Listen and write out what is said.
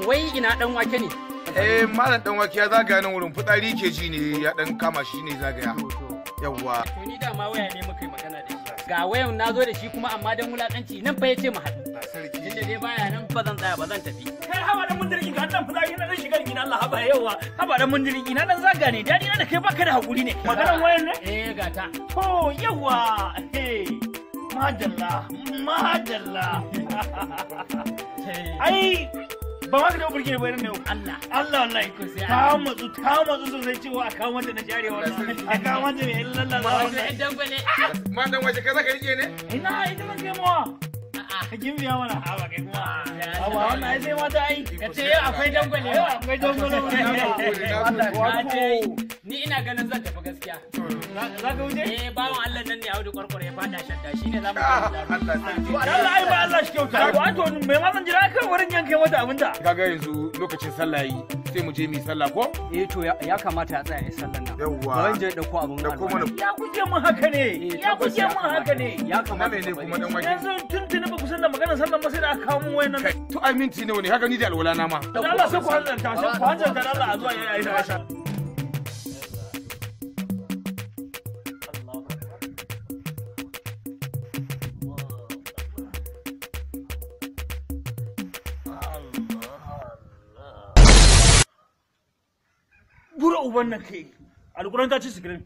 wai ina dan wake ne? Malam dan wake ya zagaya nan wurin fitsari ke ji ne ya dan kama shi ne zagaya. Yawwa. To ni da ma waya ne muka yi magana da shi. Ga wayan na zo da shi kuma amma dan wulakanci nan fa yace mu haɗu. Inda dai baya nan ba zan tsaya ba zan tafi. Kai haba dan mundirin ka nan fitsari na shiga gidan Allah haba yawa. Haba dan mundirin ina dan zaga ne. Dadi na da kai baka da hakuri ne. Maganar wayan ne? Ga ta. To yawa. Madalla. Ai ba ma ka da burge ba ne Allah wallahi ko sai ta matsu sosai cewa a kawo mata na jare wannan a kawo mata mai lallala wannan dangane ma dan waje kaza ka rike ne ina ban kai mawa ka gimbiya mana ba kai kuma ba wannan ai sai mata ai kace akwai dangane ni ina ganin zan tafi gaskiya za ka wuce bawan Allah nan ne Audu Kwarkwar ya fada shadda shine za mu Allah ai ba Allah shi kyauta wato me ma zan jira kai wurin yanke mata abinta kaga yanzu lokacin sallah yi sai mu je mu sallah ko to ya kamata ya tsaya sallan nan yawwa ban je dauko abin Allah ya kuje mun haka ne ya kamata ne kuma dan wake yanzu tuntuni ba ku san da maganar sallan ba sai da aka kawo mun wayannan to ai minti ne haka ni da alwala na ma Allah sai ku hanzarta Allah a zuwa yayi da Aisha Bura uban nan kai, alƙuran ta ci sigirin.